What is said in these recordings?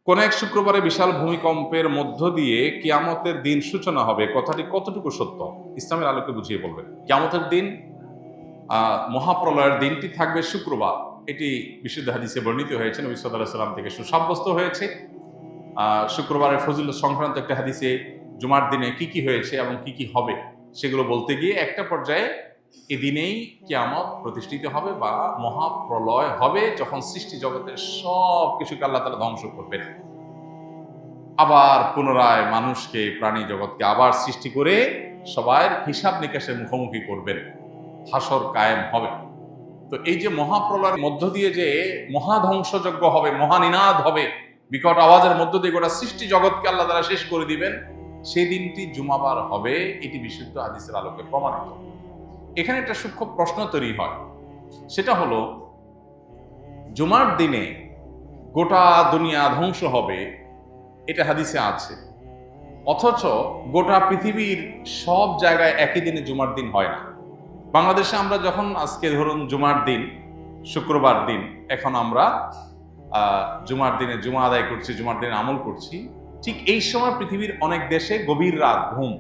কোন এক শুক্রবারে বিশাল ভূমিকম্পের মধ্য দিয়ে কিয়ামতের দিন সূচনা হবে, কথাটি কতটুকু সত্য? ইসলামের আলোকে বুঝিয়ে বলবেন। কিয়ামতের দিন, মহাপ্রলয়ের দিনটি থাকবে শুক্রবার। এটি বিশুদ্ধ হাদিসে বর্ণিত হয়েছে, নবী সাল্লাল্লাহু আলাইহি ওয়াসাল্লাম থেকে সুসাব্যস্ত হয়েছে। শুক্রবারের ফজিলত সংক্রান্ত একটা হাদিসে জুমার দিনে কি কি হয়েছে এবং কি কি হবে সেগুলো বলতে গিয়ে একটা পর্যায়ে এদিনেই কিয়ামত প্রতিষ্ঠিত হবে বা মহাপ্রলয় হবে, যখন সৃষ্টি জগতের সব কিছুকে আল্লাহ তাআলা ধ্বংস করবেন, আবার পুনরায় মানুষকে, প্রাণী জগৎকে আবার সৃষ্টি করে সবার হিসাব নিকাশের মুখোমুখি করবেন, হাসর কায়েম হবে। তো এই যে মহাপ্রলয়ের মধ্য দিয়ে যে মহাধ্বংসযজ্ঞ হবে, মহানিনাদ হবে, বিকট আওয়াজের মধ্য দিয়ে গোটা সৃষ্টি জগৎকে আল্লাহ তাআলা শেষ করে দিবেন, সেই দিনটি জুমাবার হবে। এটি বিশুদ্ধ হাদিসের আলোকে প্রমাণিত। এখানে একটা সূক্ষ্ম প্রশ্ন তৈরি হয়, সেটা হলো, জুমার দিনে গোটা দুনিয়া ধ্বংস হবে, এটা হাদিসে আছে, অথচ গোটা পৃথিবীর সব জায়গায় একই দিনে জুমার দিন হয় না। বাংলাদেশে আমরা যখন আজকে ধরুন জুমার দিন, শুক্রবার দিন, এখন আমরা জুমার দিনে জুমা আদায় করছি, জুমার দিনে আমল করছি, ঠিক এই সময় পৃথিবীর অনেক দেশে গভীর রাত, ঘুম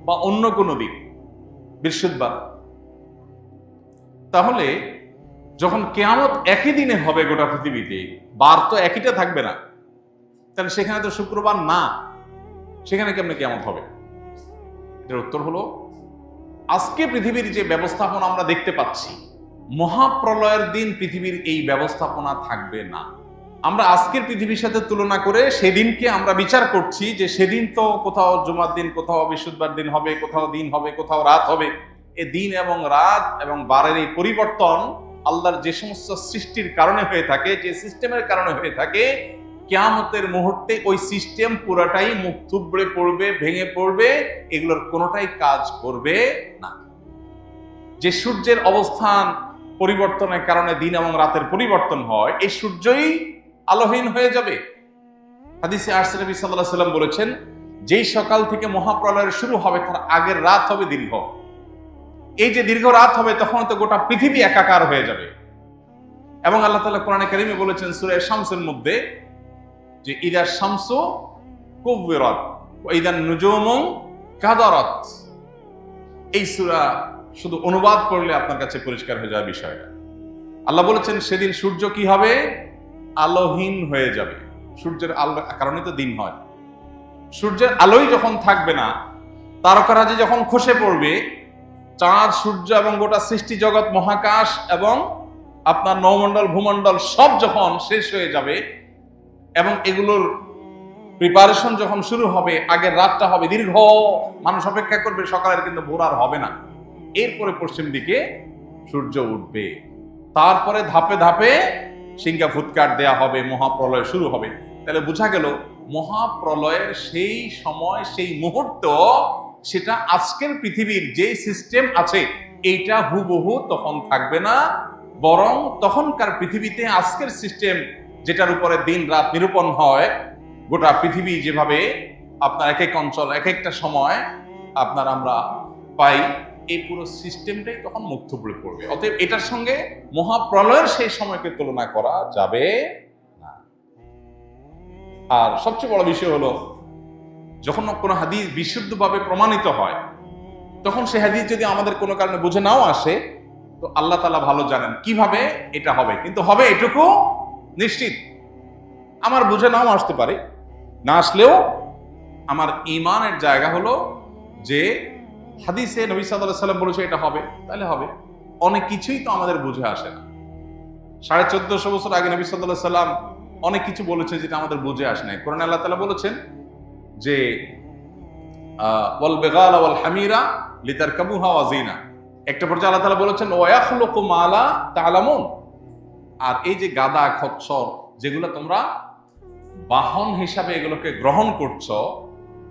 বা অন্য কোনো দিন, বৃহস্পতিবার। তাহলে যখন কিয়ামত একই দিনে হবে গোটা পৃথিবীতে, বার তো একইটা থাকবে না, তাহলে সেখানে তো শুক্রবার না, সেখানে কেমনে কিয়ামত হবে? এটার উত্তর হলো, আজকে পৃথিবীর যে ব্যবস্থাপনা আমরা দেখতে পাচ্ছি, মহাপ্রলয়ের দিন পৃথিবীর এই ব্যবস্থাপনা থাকবে না। আমরা আজকের পৃথিবীর সাথে তুলনা করে সেদিনকে আমরা বিচার করছি যে সেদিন তো কোথাও জুমার দিন, কোথাও বৃহস্পতিবার দিন হবে, কোথাও দিন হবে, কোথাও রাত হবে। এই দিন এবং রাত এবং বারের এই পরিবর্তন আল্লাহর যে সমস্ত সৃষ্টির কারণে হয়ে থাকে, যে সিস্টেমের কারণে হয়ে থাকে, কিয়ামতের মুহূর্তে ওই সিস্টেম পুরাটাই মুখ থুবড়ে পড়বে, ভেঙে পড়বে, এগুলোর কোনোটাই কাজ করবে না। যে সূর্যের অবস্থান পরিবর্তনের কারণে দিন এবং রাতের পরিবর্তন হয়, এই সূর্যই আলোহীন হয়ে যাবে। হাদিসে আসছে, নবী সাল্লাল্লাহু আলাইহি ওয়াসাল্লাম বলেছেন, যেই সকাল থেকে মহাপ্রলয়ের শুরু হবে তার আগের রাত হবে দীর্ঘ। এই যে দীর্ঘ রাত হবে, তখন তো গোটা পৃথিবী একাকার হয়ে যাবে। এবং আল্লাহ তাআলা কোরআনে কারীমে বলেছেন সূরা শামসের মধ্যে যে ইদা শামসু কুববিরাত ওয়া ইদা নুজুমু কাদারাত। এই সূরা শুধু অনুবাদ করলে আপনার কাছে পরিষ্কার হয়ে যাবে বিষয়টা। আল্লাহ বলেছেন সেদিন সূর্য কি হবে? আলোহীন হয়ে যাবে। সূর্যের আলোর কারণে তো দিন হয়। সূর্যের আলোই যখন থাকবে না, তারকারাজি যখন খসে পড়বে, চাঁদ, সূর্য এবং গোটা সৃষ্টি জগৎ, মহাকাশ এবং আপনার নৌমণ্ডল, ভূমণ্ডল সব যখন শেষ হয়ে যাবে এবং এগুলোর প্রিপারেশন যখন শুরু হবে, আগের রাতটা হবে দীর্ঘ, মানুষ অপেক্ষা করবে সকালের, কিন্তু ভোর আর হবে না। এরপরে পশ্চিম দিকে সূর্য উঠবে, তারপরে ধাপে ধাপে সিংহা ফুৎকার দেয়া হবে, মহাপ্রলয় শুরু হবে। তাহলে বোঝা গেল মহাপ্রলয়ের সেই সময়, সেই মুহূর্ত, সেটা আজকের পৃথিবীর যে সিস্টেম আছে এইটা হুবহু তখন থাকবে না, বরং তখনকার পৃথিবীতে আজকের সিস্টেম, যেটার উপরে দিন রাত নিরূপণ হয়, গোটা পৃথিবী যেভাবে আপনার এক এক অঞ্চল, এক একটা সময় আপনার আমরা পাই, এই পুরো সিস্টেমটাই তখন মুখ থুবড়ে পড়বে। অতএব এটার সঙ্গে মহাপ্রলয়ের সেই সময়কে তুলনা করা যাবে না। আর সবচেয়ে বড় বিষয় হলো, যখন কোনো হাদিস বিশুদ্ধভাবে প্রমাণিত হয়, তখন সেই হাদিস যদি আমাদের কোনো কারণে বুঝে নাও আসে, তো আল্লাহ তাআলা ভালো জানেন কিভাবে এটা হবে, কিন্তু হবে এটুকু নিশ্চিত। আমার বুঝে নাও আসতে পারে, না আসলেও আমার ঈমানের জায়গা হলো যে হাদিসে নবী সাল্লাল্লাহু আলাইহি ওয়াসাল্লাম বলেছে এটা হবে, তাহলে হবে। অনেক কিছুই তো আমাদের বুঝে আসে না। 1450 বছর আগে নবী সাল্লাল্লাহু আলাইহি ওয়াসাল্লাম অনেক কিছু বলেছে যেটা আমাদের বুঝে আসে না। কোরআনে আল্লাহ তাআলা বলেছেন যে ওয়াল বিগালা ওয়াল হামিরা লিতারকাবুহা ওয়া জিনা। একটা পর্যায়ে আল্লাহ তাআলা বলেছেন ওয়া ইয়াখলুকু মা লা তা'লামুন। আর এই যে গাদা, খচ্চর, যেগুলো তোমরা বাহন হিসাবে এগুলোকে গ্রহণ করছো,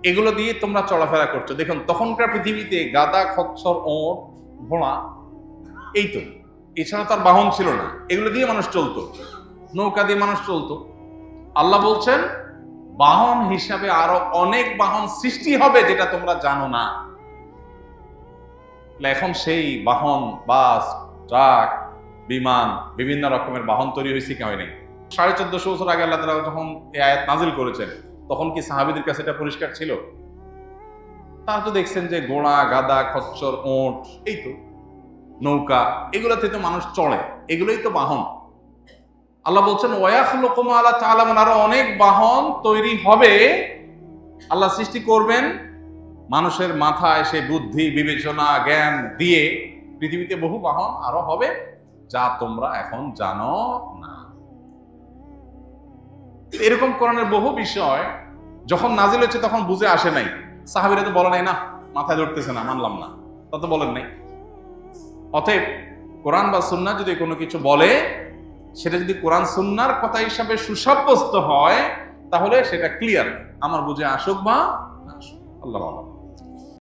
এগুলো দিয়ে তোমরা চলাফেরা করছো। দেখুন, তখনকার পৃথিবীতে গাদা, খচ্চর, ওট, ঘোড়া, এই তো, এছাড়া তার বাহন ছিল না। এগুলো দিয়ে মানুষ চলতো, নৌকা দিয়ে মানুষ চলতো। আল্লাহ বলছেন বাহন হিসাবে আরো অনেক বাহন সৃষ্টি হবে যেটা তোমরা জানো না। এখন সেই বাহন, বাস, ট্রাক, বিমান, বিভিন্ন রকমের বাহন তৈরি হয়েছে কি হয় নাই? 1450 বছর আগে আল্লাহ তাআলা যখন এই আয়াত নাজিল করেছেন, তখন কি সাহাবীদের কাছে এটা পরিষ্কার ছিল? তারা তো দেখছেন যে ঘোড়া, গাদা, খচ্চর, ওঁট, এই তো নৌকা, এগুলোতে তো মানুষ চড়ে, এগুলোই তো বাহন। আল্লাহ বলছেন ওয়ায়াখলুকু মা লা তা'লামুন, আরো অনেক বাহন তৈরি হবে, আল্লাহ সৃষ্টি করবেন মানুষের মাথায় সে বুদ্ধি, বিবেচনা, জ্ঞান দিয়ে পৃথিবীতে বহু বাহন আরো হবে যা তোমরা এখন জানো না। এরকম কোরআনের বহু বিষয় যখন নাজিল হচ্ছে তখন বুঝে আসে নাই। সাহাবীরা তো বলে নাই, না মাথায় ধরতেছে না, মানলাম না, তা তো বলেন নাই। অতএব কোরআন বা সুন্নাহ যদি কোনো কিছু বলে, সেটা যদি কোরআন সুন্নাহর কথা হিসাবে সুসাব্যস্ত হয়, তাহলে সেটা ক্লিয়ার, আমার বুঝে আসুক বা না আসুক, আল্লাহ আল্লাহ।